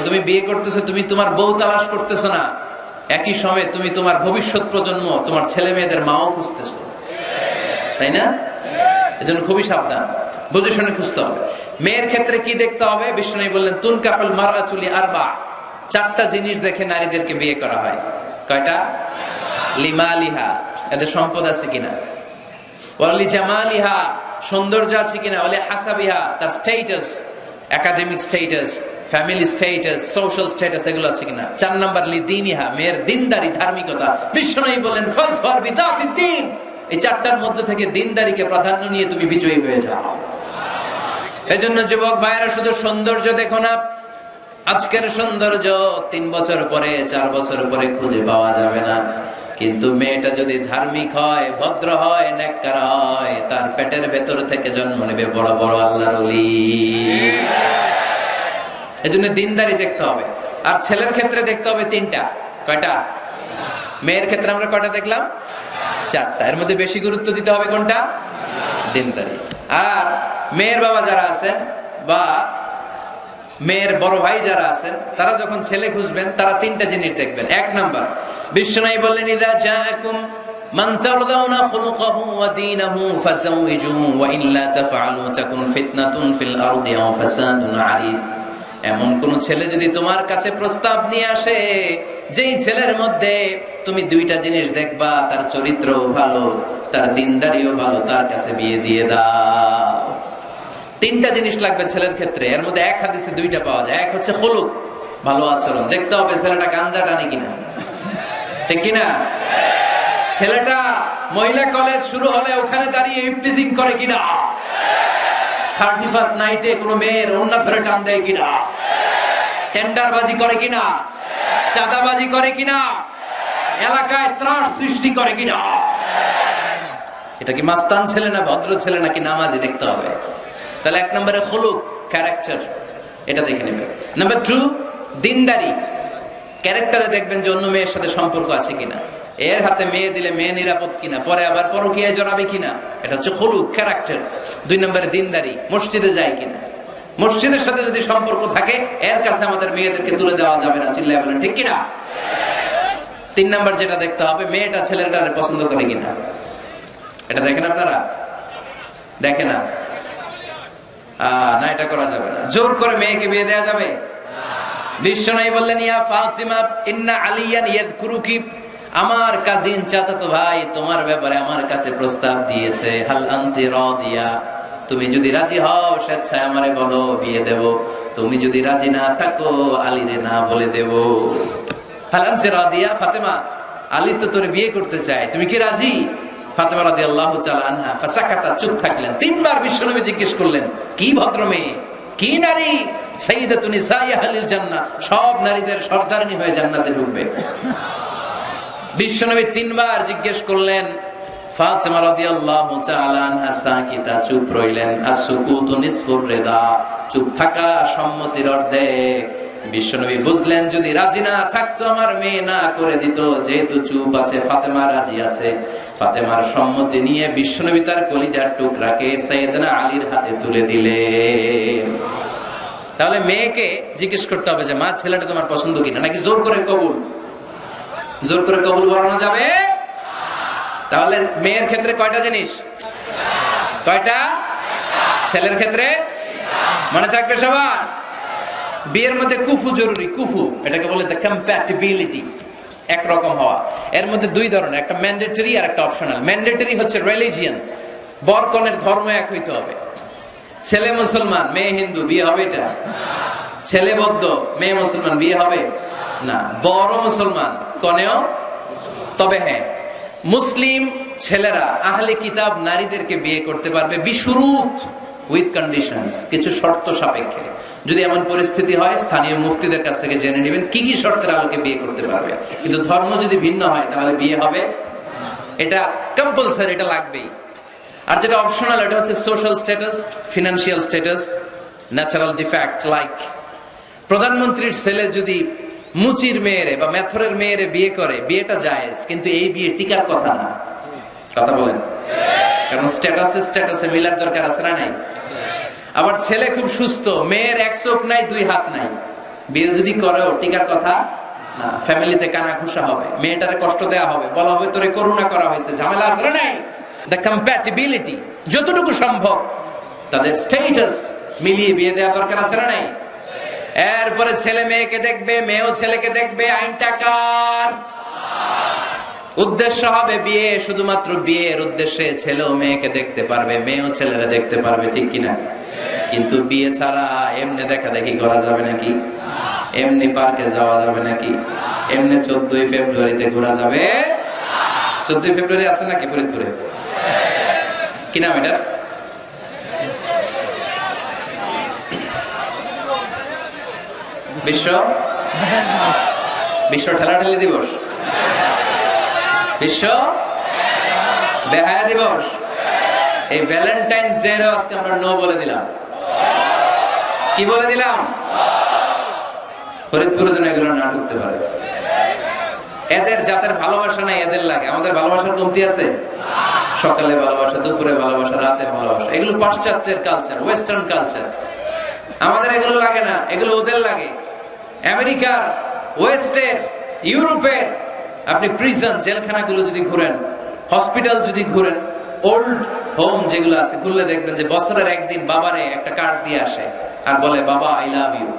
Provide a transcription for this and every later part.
তুমি বিয়ে করতেছো, তুমি তোমার বউ তালাশ করতেছো না, একই সময়ে তুমি তোমার ভবিষ্যৎ প্রজন্ম, তোমার ছেলে মেয়েদের মাও খুঁজতেছো, তাই না? এজন্য খুবই সাবধান, বুঝে শুনে খুঁজতে হবে। মেয়ের ক্ষেত্রে কি দেখতে হবে? বিষ্ণু বললেন তুনকাহুল মারআতু লিআরবা, চারটা জিনিস দেখে নারীদেরকে বিয়ে করা হয়। কয়টা? লিমালিহা, এদের সম্পদ আছে কিনা, ওয়ালি জামালিহা, সৌন্দর্য আছে কিনা, ওয়ালি হাসাবিহা, তার status, academic status, family status, social status, এগুলো আছে কিনা। 4 নাম্বার লিদিনিহা, মেয়ের দিনদারি, ধার্মিকতা। বিষ্ণু বললেন ফাজফার বিযাতিদ দ্বীন, এই চারটার মধ্যে থেকে দিনদারিকে প্রাধান্য নিয়ে তুমি বিজয়ী হয়ে যাও। এজন্য যুবক ভাইয়েরা, শুধু সৌন্দর্য দেখো না। আজকের সৌন্দর্য 3 বছর পরে, 4 বছর পরে খুঁজে পাওয়া যাবে না, কিন্তু মেয়েটা যদি ধার্মিক হয়, ভদ্র হয়, নেককার হয়, তার পেটের ভেতর থেকে জন্ম নেবে বড় বড় আল্লাহর ওলি। এজন্য দিনদারি দেখতে হবে। আর ছেলের ক্ষেত্রে দেখতে হবে 3টা। কয়টা? মেয়ের ক্ষেত্রে আমরা কয়টা দেখলাম? 4টা। এর মধ্যে বেশি গুরুত্ব দিতে হবে কোনটা? দিনদারি। আর মেয়ের বাবা যারা আছেন বা মেয়ের বড় ভাই যারা আছেন, তারা যখন ছেলে খুঁজবেন, তারা 3টা জিনিস দেখবেন। 1 নাম্বার, বিষ্ণু বললেন ইযা জাআকুম মান তারদাউনা খুলুকাহু ওয়া দীনাহু ফাযাওইজুহু ওয়া ইল্লা তাফআলু তাকুন ফিতনাতুন ফিল আরদি ওয়া ফাসাদুন আরিদ। এমন কোন ছেলে যদি তোমার কাছে প্রস্তাব নিয়ে আসে, যেই ছেলের মধ্যে তুমি 2টা জিনিস দেখবা, তার চরিত্র ভালো, তার দিনদারিও ভালো, তার কাছে বিয়ে দিয়ে দাও। 3টা জিনিস লাগবে ছেলের ক্ষেত্রে। এর মধ্যে এক হাদিসে 2টা পাওয়া যায়। এক হচ্ছে খুলুক, ভালো আচরণ। দেখতে হবে ছেলেটা গাঞ্জা টানে কিনা, ঠিক কিনা? ছেলেটা মহিলা কলেজ শুরু হলে ওখানে দাঁড়িয়ে ইফটিজিং করে কিনা, 31st নাইটে কোনো মেয়ের ওন্না ধরে টান দেয় কিনা, টেন্ডারবাজি করে কিনা, চাঁদাবাজি করে কিনা, এলাকায় ত্রাস সৃষ্টি করে কিনা। এটা কি মাস্তান ছেলে না ভদ্র ছেলে নাকি নামাজি, দেখতে হবে। তাহলে 1 নম্বরে খুলুক, ক্যারেক্টার, এটা দেখে নেবে। নাম্বার 2, দিনদারি। ক্যারেক্টারে দেখবেন যে অন্য মেয়ের সাথে সম্পর্ক আছে কিনা, এর হাতে মেয়ে দিলে মেয়ে নিরাপদ কিনা, পরে আবার পরকীয়ায় জড়াবে কিনা। এটা হচ্ছে খুলুক, ক্যারেক্টার। 2 নম্বরে দিনদারি, মসজিদে যায় কিনা। মসজিদের সাথে যদি সম্পর্ক থাকে, এর কাছে আমাদের মেয়েদেরকে তুলে দেওয়া যাবে না, চিল্লায় বলেন ঠিক কিনা। 3 নম্বর যেটা দেখতে হবে, মেয়েটা ছেলেটারে পছন্দ করে কিনা। এটা দেখেন আপনারা? দেখে না? না, এটা করা যাবে না। জোর করে মেয়েকে বিয়ে দেওয়া যাবে? বিষ্ণু বললেন ইয়া ফাতিমা ইন্না আলিয়ান ইয়াযকুরুকি, আমার কাজিন চাচাতো ভাই তোমার ব্যাপারে আমার কাছে প্রস্তাব দিয়েছে। হাল আনতি রাদিয়া, তুমি যদি রাজি হও স্বেচ্ছায় আমারে বলো, বিয়ে দেব। তুমি যদি রাজি না থাকো, আলীরে না বলে দেব। হাল আনতি রাদিয়া, ফাতেমা, আলী তো তোরে বিয়ে করতে চায়, তুমি কি রাজি? ফাতেমা রাদিয়াল্লাহু তাআলা আনহা ফাসাকাতা, চুপ থাকলেন। 3 বার বিশ্বনবী জিজ্ঞেস করলেন, কি ভদ্র মেয়ে, কি নারী, সাইয়্যিদাতুন নিসাই আহলিল জান্নাহ, সব নারীদের সর্দারনি হয়ে জান্নাতে ঢুকবে। বিশ্বনবী 3 বার জিজ্ঞেস করলেন। ফাতেমা রাদিয়াল্লাহু তাআলা আনহা সাকিতা, চুপ রইলেন। আসসুকুতু নিসফুর রিদা, চুপ থাকা সম্মতির অর্ধেক। বিশ্বনবী বুঝলেন যদি রাজি না থাকতো আমার মেয়ে না করে দিত, যেহেতু চুপ আছে, ফাতেমা রাজি আছে। ফাতেমার সম্মতি নিয়ে বিশ্বনবী তার কলিজার টুকরাকে সাইয়েদনা আলীর হাতে তুলে দিলেন। তাহলে মেয়েকে জিজ্ঞেস করতে হবে যে মা, ছেলেটা তোমার পছন্দ কিনা, নাকি জোর করে কবুল? জোর করে কবুল বলানো যাবে? তাহলে মেয়ের ক্ষেত্রে কয়টা জিনিস? কয়টা? ছেলের ক্ষেত্রে মনে থাকবে সবার। বিয়ের মধ্যে কুফু জরুরি। কুফু এটাকে বলে দ্য কম্প্যাটিবিলিটি, একরকম হওয়া। এর মধ্যে 2 ধরনের, একটা ম্যান্ডেটরি আর একটা অপশনাল। ম্যান্ডেটরি হচ্ছে রিলিজিয়ন, বর কনের ধর্ম এক হইতে হবে। ছেলে মুসলমান, মেয়ে হিন্দু, বিয়ে হবে এটা? ছেলে বৌদ্ধ, মেয়ে মুসলমান, বিয়ে হবে না। বড় মুসলমান, কনেও। তবে হ্যাঁ, মুসলিম ছেলেরা আহলে কিতাব নারীদেরকে বিয়ে করতে পারবে বিশুরুত, উইথ কন্ডিশনস, কিছু শর্ত সাপেক্ষে। যদি এমন পরিস্থিতি হয়, স্থানীয় মুফতিদের কাছ থেকে জেনে নেবেন কি কি শর্তের আলোকে বিয়ে করতে পারবে। কিন্তু ধর্ম যদি ভিন্ন হয়, তাহলে বিয়ে হবে, এটা কম্পালসারি, এটা লাগবেই। আর যেটা অপশনাল, এটা হচ্ছে social status, financial status, natural defect. Like প্রধানমন্ত্রীর ছেলে যদি মুচির মেয়েরে বা মেথরের মেয়েরে বিয়ে করে, বিয়েটা জায়েজ, কিন্তু এই বিয়ে টিকার কথা না। কথা বলেন? কারণ স্ট্যাটাসে মিলার দরকার আছে না নাই? আবার ছেলে খুব সুস্থ, মেয়ের 1 চোখ নাই, 2 হাত নাই, বিয়ে যদি করেও টিকার কথা না, ফ্যামিলিতে কানা ঘুষা হবে, মেয়েটারে কষ্ট দেওয়া হবে, বলা হবে তোরে করুণা করা হয়েছে, ঝামেলা আছে না নাই। দ্য কম্প্যাটিবিলিটি যতটুকু সম্ভব তাদের স্ট্যাটাস মিলিয়ে বিয়ে দেওয়া দরকার আছে না নাই। এরপরে ছেলে মেয়েকে দেখবে, মেয়েও ছেলেকে দেখবে। আইনটা কার? উদ্দেশ্য হবে বিয়ে, শুধুমাত্র বিয়ের উদ্দেশ্যে ছেলেও মেয়েকে দেখতে পারবে, মেয়েও ছেলেরা দেখতে পারবে, ঠিক কিনা? কিন্তু বিয়ে ছাড়া এমনি দেখা দেখি করা যাবে নাকি? এমনি পার্কে যাওয়া যাবে নাকি? এমনি 14ই ফেব্রুয়ারিতে ঘোরা যাবে? 14ই ফেব্রুয়ারি আছে নাকি ফরিদপুরে? কি নাম এটা? বিশ্ব ঠেলাঠেলি দিবস, বিশ্ব বেহায়া দিবস। এই ভ্যালেন্টাইন্স ডে আজকে আমরা নো বলে দিলাম। কি বলে দিলাম? ফরিদপুরে যেন এগুলো না ঢুকতে পারে। এদের যাদের ভালোবাসা নাই এদের লাগে, আমাদের ভালোবাসার কমতি আছে। সকালে ভালোবাসা, দুপুরে ভালোবাসা, রাতে ভালোবাসা, এগুলো পাশ্চাত্যের কালচার, ওয়েস্টার্ন কালচার। আমাদের এগুলো লাগে না, এগুলো ওদের লাগে। আমেরিকার, ওয়েস্টের, ইউরোপের আপনি প্রিজন জেলখানাগুলো যদি ঘুরেন, হসপিটাল যদি ঘুরেন, ওল্ড হোম যেগুলো আছে ঘুরলে দেখবেন যে বছরের একদিন বাবারে একটা কার্ড দিয়ে আসে আর বলে বাবা আই লাভ ইউ।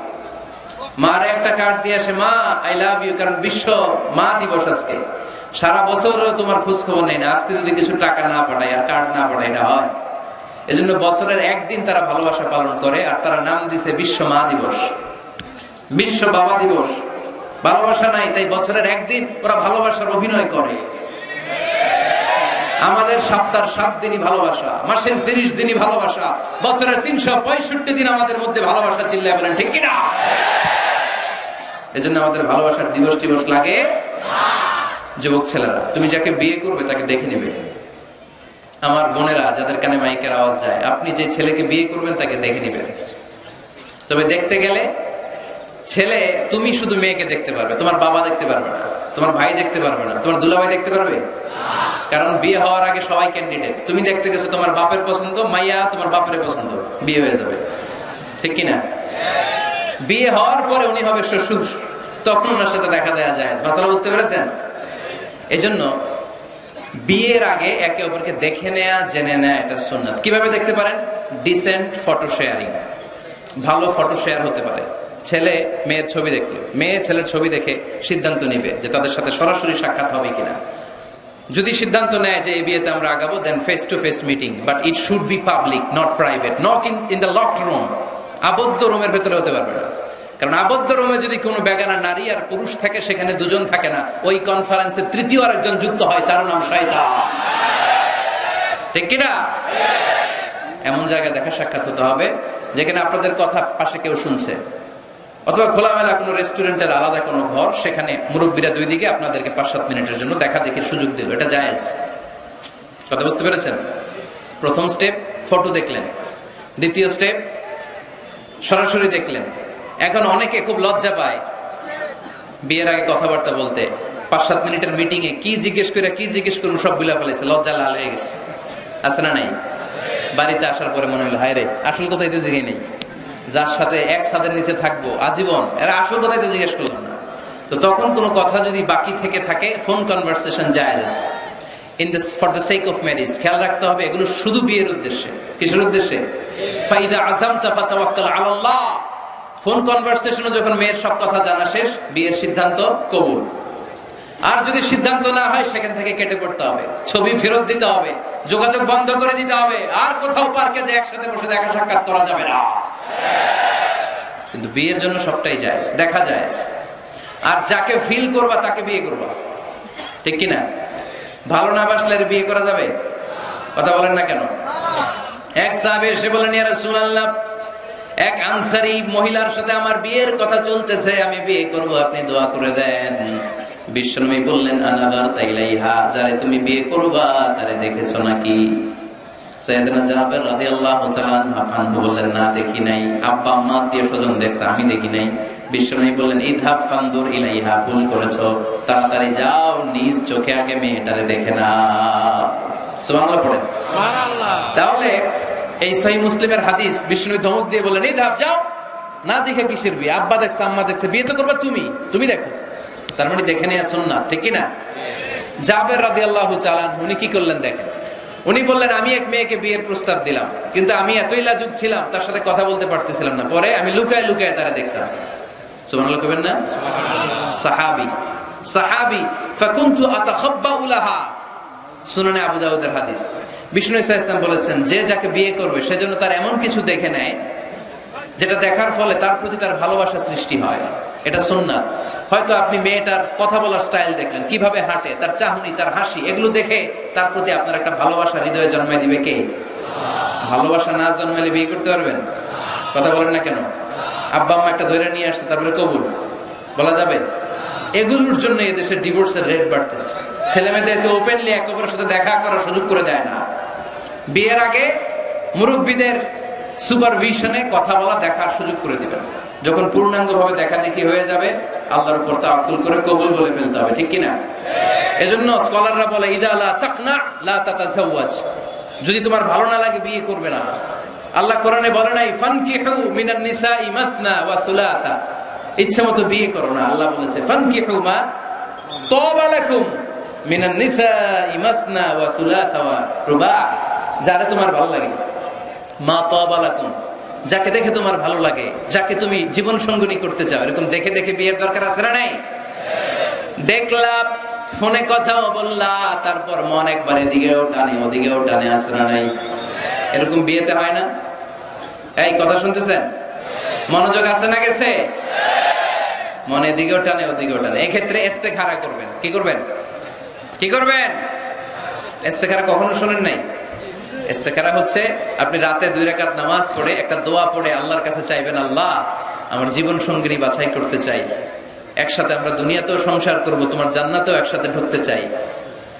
মারে একটা কার্ড দিয়ে আসে, মা আই লাভ ইউ, কারণ বিশ্ব মা দিবস আজকে। সারা বছর তোমার খোঁজ খবর নেই না, আজকে যদি কিছু টাকা না পাঠায় আর কার্ড না পাঠায় এটা হয়? এজন্য বছরের একদিন তারা ভালোবাসা পালন করে, আর তারা নাম দিছে বিশ্ব মা দিবস, বিশ্ব বাবা দিবস। ভালোবাসা নাই, তাই বছরের একদিন ওরা ভালোবাসার অভিনয় করে। আমাদের সপ্তাহের 7 দিনই ভালোবাসা, মাসের 30 দিনই ভালোবাসা, বছরের 365 দিন আমাদের মধ্যে ভালোবাসা। চিল্লায় বলেন ঠিক কিনা? এজন্য আমাদের ভালোবাসার দিবস টিবস লাগে। যুবক ছেলেরা, তুমি যাকে বিয়ে করবে তাকে দেখে নেবে। আমার বোনেরা যাদের কানে মাইকের আওয়াজ যায়, আপনি যে ছেলেকে বিয়ে করবেন তাকে দেখে নেবেন। তবে দেখতে গেলে ছেলে, তুমি শুধু মেয়েকে দেখতে পারবে, তোমার বাবা দেখতে পারবে না, তোমার ভাই দেখতে পারবে না, তোমার দুলাভাই দেখতে পারবে। কারণ বিয়ে হওয়ার আগে সবাই ক্যান্ডিডেট। তুমি দেখতে গেছো, তোমার বাপের পছন্দ, মাইয়া তোমার বাপের পছন্দ, বিয়ে হয়ে যাবে, ঠিক কিনা? বিয়ে হওয়ার পরে উনি হবে শ্বশুর, তখন ওনার সাথে দেখা দেওয়া যায়। মাসালা বুঝতে পেরেছেন? এজন্য বিয়ের আগে একে অপরকে দেখে নেয়া, জেনে নেয়া, এটা সুন্নাত। কিভাবে দেখতে পারেন? ডিসেন্ট ফটো শেয়ারিং, ভালো ফটো শেয়ার হতে পারে। ছেলে মেয়ের ছবি দেখলো, মেয়ে ছেলের ছবি দেখে সিদ্ধান্ত নিবে যে তাদের সাথে সরাসরি সাক্ষাৎ হবে কিনা। যদি সিদ্ধান্ত নেয় যে এই বিয়েতে আমরা আগাবো, then face to face meeting, but it should be public, not private. Not in the locked room, আবদ্ধ রুমের ভেতরে হতে পারবে না। কারণ আবদ্ধ রুমে যদি কোনো বেগানা নারী আর পুরুষ থাকে, সেখানে দুজন থাকে না, ওই কনফারেন্সে তৃতীয় আরেকজন যুক্ত হয়, তার নাম শয়তান, ঠিক কিনা? এমন জায়গায় দেখা সাক্ষাৎ হতে হবে যেখানে আপনাদের কথা পাশে কেউ শুনছে, অথবা খোলামেলা কোনো রেস্টুরেন্টের আলাদা কোনো ঘর, সেখানে মুরব্বীরা দুই দিকে আপনাদেরকে 5-7 মিনিটের জন্য দেখা দেখির সুযোগ দিল, এটা জায়েজ। কথা বুঝতে পেরেছেন? প্রথম স্টেপ ফটো দেখলেন, দ্বিতীয় স্টেপ সরাসরি দেখলেন। এখন অনেকে খুব লজ্জা পায় বিয়ের আগে কথাবার্তা বলতে। 5-7 মিনিটের মিটিং এ কি জিজ্ঞেস করে কি জিজ্ঞেস করুন সব বুলা ফেলেছে, লজ্জা লাল হয়ে গেছে। আছে না নাই? বাড়িতে আসার পরে মনে হলো হায় রে, আসল কথাই তো জিজ্ঞেস নেই, যার সাথে এক ছাদের নিচে থাকবো আজীবন, এরা আসল কথাই তো জিজ্ঞেস করলাম না। তো তখন কোনো কথা যদি বাকি থেকে থাকে, ফোন কনভারসেশন জায়েজ in this for the sake of marriage. খেয়াল রাখতে হবে এগুলো শুধু বিয়ের উদ্দেশ্যে। কিসের উদ্দেশ্যে? ফাইদা আযামতা ফাতাওয়াক্কাল আলাল্লাহ। ফোন কনভারসেশনে যখন মেয়ের সব কথা জানা শেষ, বিয়ের সিদ্ধান্ত কবুল। আর যদি সিদ্ধান্ত না হয়, সেখান থেকে কেটে পড়তে হবে, ছবি ফেরত দিতে হবে, যোগাযোগ বন্ধ করে দিতে হবে, আর কোথাও পার্কে যে একসাথে বসে দেখা সাক্ষাৎ করা যাবে না। কিন্তু বিয়ের জন্য সবটাই জায়েজ, দেখা জায়েজ। আর যাকে ফিল করবা তাকে বিয়ে করবা, ঠিক কিনা? ভালো না বাসলে বিয়ে করা যাবে? কথা বলেন না কেন? এক সাহাবী এসে বলেন, ইয়া রাসূলুল্লাহ, এক আনসারী মহিলার সাথে আমার বিয়ের কথা চলতেছে, আমি বিয়ে করব, আপনি দোয়া করে দেন। বিশ্বনবী বললেন, আনাযারতা ইলাইহা, যারে তুমি বিয়ে করবা তারে দেখেছো নাকি? সাইয়েদনা জাবের রাদিয়াল্লাহু তাআলা আনহু বললেন, না দেখি নাই। আব্বা আম্মা আত্মীয় স্বজন দেখছে, আমি দেখি নাই। বিশ্বনবী বললেন, ইযহাব ফানদুর ইলাইহা, ভুল করেছো, তাড়াতাড়ি যাও, নিজ চোখে আগে মেয়েটারে দেখে না। সুবহানাল্লাহ পড়েন। সুবহানাল্লাহ। তাহলে এই সহিহ মুসলিমের হাদিস, বিশ্বনবী ধমক দিয়ে বললেন, ইযহাব, যাও, না দেখে কিসের বিয়ে? আব্বা দেখছে, আম্মা দেখছে, বিয়ে তো করবা তুমি দেখো। তার মানে দেখে নেয়া সুন্নাত, ঠিক কি না? জাবের রাদিয়াল্লাহু তাআলা উনি কি করলেন দেখেন। উনি বললেন, আমি এক মেয়েকে বিয়ের প্রস্তাব দিলাম, কিন্তু আমি এতই লাজুক ছিলাম, তার সাথে কথা বলতে পারতেছিলাম না। পরে আমি লুকায় লুকায় তারা দেখতাম। সুবহানাল্লাহ কইবেন না? সাহাবী ফাকুনতু আতাখাব্বাউ লাহা। সুনানে আবু দাউদের হাদিস। বিষ্ণু ইসা ইসলাম বলেছেন, যে যাকে বিয়ে করবে সেজন্য তার এমন কিছু দেখে নেয় যেটা দেখার ফলে তার প্রতি তার ভালোবাসা সৃষ্টি হয়। এটা সুন্নাত। হয়তো আপনি মেয়েটার কথা বলার স্টাইল দেখলেন, কিভাবে হাঁটে, তার চাহনি, তার হাসি, এগুলো দেখে তার প্রতি আপনার একটা ভালোবাসা হৃদয়ে জন্মায় দিবে কে? ভালোবাসা না জন্মালে বিয়ে করতে পারবেন? কথা বলেন না কেন? আব্বা আম্মা একটা ধরে নিয়ে আসছে, তারপরে কবুল বলা যাবে? এগুলোর জন্য এদেশে ডিভোর্সের রেট বাড়তেছে। ছেলে মেয়েদেরকে ওপেনলি একে অপরের সাথে দেখা করার সুযোগ করে দেয় না। বিয়ের আগে মুরব্বীদের সুপারভিশনে কথা বলা, দেখার সুযোগ করে দিবেন। যখন পূর্ণাঙ্গ ভাবে দেখা দেখি হয়ে যাবে, আল্লাহর উপর তাওয়াক্কুল করে কবুল বলে ফেলতে হবে, ঠিক কিনা? এজন্য স্কলাররা বলে, ইদা লা তাকনা লা তাতাজাওয়াজ, যদি তোমার ভালো না লাগে বিয়ে করবে না। আল্লাহ কোরআনে বলে নাই ফানকিহু মিনান নিসাই মাসনা ওয়া সুলাসা, ইচ্ছা মতো বিয়ে করো না। আল্লাহ বলেছে ফানকিহু মা তাবা লাকুম মিনান নিসাই মাসনা ওয়া সুলাসা ওয়া রুবা, যারা তোমার ভালো লাগে। মা তাবা লাকুম, যাকে দেখে তোমার ভালো লাগে, যাকে তুমি জীবন সঙ্গিনী করতে চাও, এরকম দেখে দেখে বিয়ের দরকার আছে না নাই? দেখলা, ফোনে কথাও বললা, তারপর মন একবার এদিকেও টানে ওদিকেও টানে, আছে না নাই? এরকম বিয়েতে হয় না? এই কথা শুনতেছেন? মনোযোগ আছে না গেছে? মনে এদিকেও টানে ওদিকেও টানে। এই ক্ষেত্রে ইস্তেখারা করবেন। কি করবেন? কি করবেন? ইস্তেখারা কখনো শোনেন নাই? ইস্তেখারা হচ্ছে আপনি রাতে 2 রাকাত নামাজ পড়ে একটা দোয়া পড়ে আল্লাহর কাছে চাইবেন, আল্লাহ আমার জীবন সঙ্গিনী বাছাই করতে চাই, একসাথে আমরা দুনিয়াতেও সংসার করব, তোমার জান্নাতেও একসাথে ঢুকতে চাই।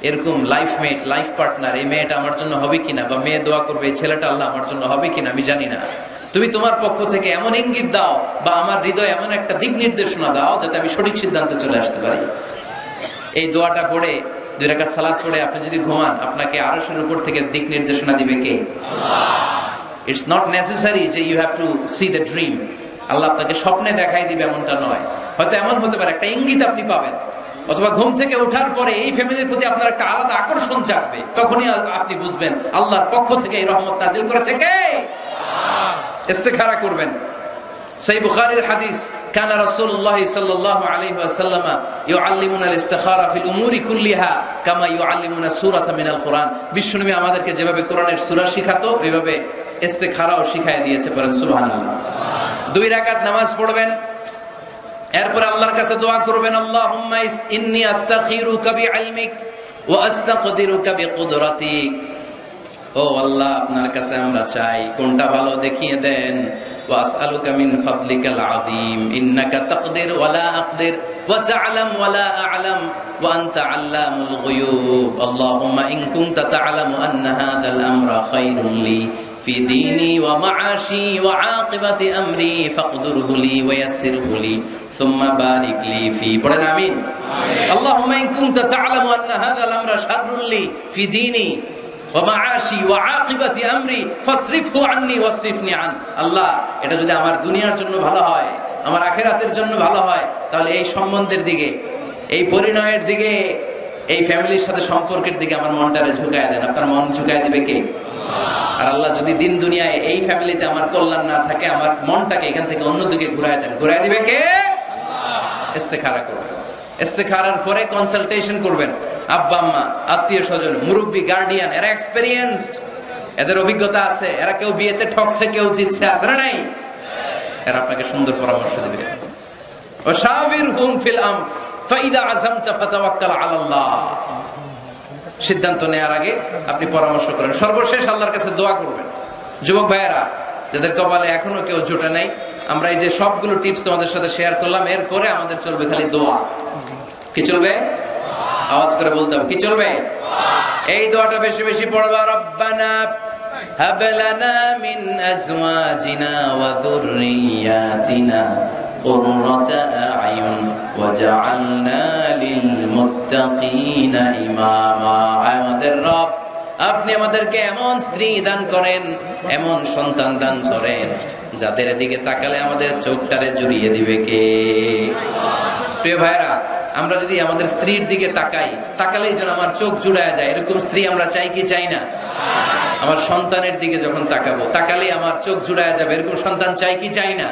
এরকম লাইফ মেট, লাইফ পার্টনার, এই মেয়েটা আমার জন্য হবে কিনা, বা মেয়ে দোয়া করবে এই ছেলেটা আল্লাহ আমার জন্য হবে কিনা আমি জানি না, তুমি তোমার পক্ষ থেকে এমন ইঙ্গিত দাও বা আমার হৃদয়ে এমন একটা দিক নির্দেশনা দাও যাতে আমি সঠিক সিদ্ধান্তে চলে আসতে পারি। এই দোয়াটা পড়ে 2 রাকাত সালাত পড়ে আপনি যদি ঘুমান, আপনাকে আরশের উপর থেকে দিক নির্দেশনা দিবে কে? আল্লাহ। ইটস নট নেসেসারি যে you have to see the dream. আল্লাহ আপনাকে স্বপ্নে দেখাই দিবে এমনটা নয়। হয়তো এমন হতে পারে একটা ইঙ্গিত আপনি পাবেন, অথবা ঘুম থেকে ওঠার পরে এই ফ্যামিলির প্রতি আপনার একটা আলাদা আকর্ষণ জাগবে, তখনই আপনি বুঝবেন আল্লাহর পক্ষ থেকে এই রহমত নাজিল করেছে কে? ইস্তেখারা করবেন। সহিহ বুখারীর হাদিস, কানা রাসূলুল্লাহ সাল্লাল্লাহু আলাইহি ওয়াসাল্লাম ইউআল্লিমুনা আল-ইস্তিখারা ফিল উমুরি কুল্লিহা কামা ইউআল্লিমুনা সূরাতা মিনাল কুরআন। বিশ্বনবী আমাদেরকে যেভাবে কোরআনের সূরা শিখাতো, ওইভাবে ইস্তেখারাও শিখায় দিয়েছে। পড়েন সুবহানাল্লাহ। 2 রাকাত নামাজ পড়বেন, এরপর আল্লাহর কাছে দোয়া করবেন, আল্লাহুম্মা ইন্নী আস্তাখিরুকা বিইলমিক ওয়া আস্তাকদিরুকা বিকুদরাতিক। ও আল্লাহ, আপনার কাছে আমরা চাই, কোনটা ভালো দেখিয়ে দেন। ওয়া আসআলুকা মিন ফাদলিকাল আযীম ইন্নাকা তাকদির ওয়া লা আকদির ওয়া তা'লাম ওয়া লা আ'লাম ওয়া আনতা আল্লামুল গুয়ুব। আল্লাহুম্মা ইন কুনতা তা'লামু আন্না হাযাল আমরা খায়রুন লি ফি দীনি ওয়া মা'আশি ওয়া আকিবাতি আমরি ফাকদুরহু লি ওয়া ইয়াসসিরহু লি সুম্মা বারিক লি ফি। পড়েন আমিন। আল্লাহুম্মা ইন কুনতা তা'লামু আন্না হাযাল আমরা শাররুন লি ফি দীনি ওয়া মা'আশি ওয়া আকিবাতি আমরি ফাসরিফহু আন্নি ওয়াসরিফনি আন। আল্লাহ, এটা যদি আমার দুনিয়ার জন্য ভালো হয়, আমার আখিরাতের জন্য ভালো হয়, তাহলে এই সম্বন্ধের দিকে, এই পরিণয়ের দিকে, এই ফ্যামিলির সাথে সম্পর্কের দিকে আমার মনটারে ঝুঁকায় দেন। আপনার মন ঝুঁকায় দিবে কে? আর আল্লাহ যদি দিন দুনিয়ায় এই ফ্যামিলিতে আমার কল্যাণ না থাকে, আমার মনটাকে এখান থেকে অন্যদিকে ঘুরায় দেন, ঘুরায় দিবে কে? আল্লাহ। ইস্তেখারা করবেন। ইস্তেখারার পরে কনসালটেশন করবেন। আব্বা আম্মা, আত্মীয় স্বজন, মুরব্বী, গার্ডিয়ান, এরা এক্সপেরিয়েন্সড, এদের অভিজ্ঞতা আছে, এরা কেউ বিয়েতে ঠকছে, কেউ জিতছে, আছে না নাই? এরা আপনাকে সুন্দর পরামর্শ দিবে। ওয়াশাবিরহুম ফিল আমর ফাইদা আযামতা ফাতাওয়াক্কাল আলাল্লাহ। সিদ্ধান্ত নেওয়ার আগে আপনি পরামর্শ করেন। সর্বশেষ আল্লাহর কাছে দোয়া করবেন। যুবক ভাইয়েরা, যাদের কপালে এখনো কেউ জোটে নাই, আমরা এই যে সবগুলো টিপস তোমাদের সাথে শেয়ার করলাম, এরপরে আমাদের চলবে খালি দোয়া। কি চলবে? আওয়াজ করে বলতে হবে, কি চলবে? এই দোয়াটা বেশি বেশি পড়বা। রব্বানা হাব লানা মিন আজওয়াজিনা ওয়া যুররিয়াতিনা কুররাতা আ'য়ুন ওয়াজআলনা লিল মুত্তাকিনা ইমামা। আমাদের রব, আপনি আমাদেরকে এমন স্ত্রী দান করেন, এমন সন্তান দান করেন যাদের দিকে তাকালে আমাদের চোখটারে জুড়িয়ে দিবে কে? প্রিয় ভাইরা, আমরা যদি আমাদের স্ত্রীর দিকে তাকালেই যেন আমার চোখ জুড়ায় যায়, এরকম স্ত্রী আমরা চাই কি চাই না? আমার সন্তানের দিকে যখন তাকালেই আমার চোখ জুড়ায় যাবে, এরকম সন্তান চাই কি চাই না?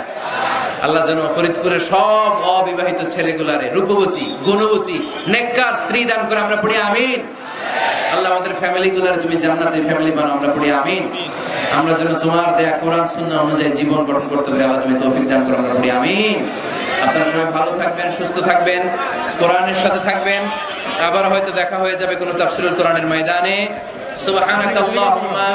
আল্লাহ যেন ফরিদপুরের সব অবিবাহিত ছেলেগুলারে রূপবতী, গুণবতী, নেককার স্ত্রী দান করে, আমরা পড়ি আমিন। আল্লাহ আমাদের ফ্যামিলি গুলারে তুমি জান্নাতের ফ্যামিলি বানাও, আমরা পড়ি আমিন। আমরা যেন তোমার দেয়া কোরআন সুন্নাহ অনুযায়ী জীবন গঠন করতে পারি, আল্লাহ তুমি তৌফিক দান করো, আমরা পড়ি আমিন। আপনারা সবাই ভালো থাকবেন, সুস্থ থাকবেন, কোরআনের সাথে থাকবেন। আবার হয়তো দেখা হয়ে যাবে কোনো তাফসীরুল কোরআনের ময়দানে। সুবহানাকাল্লাহুম্মা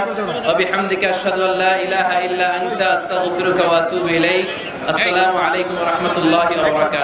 ওয়া বিহামদিকা আশহাদু আল্লা ইলাহা ইল্লা আনতা আস্তাগফিরুকা ওয়া আতুবু ইলাইক। আসসালামু আলাইকুম ওয়া রাহমাতুল্লাহি ওয়া বারাকাতুহু।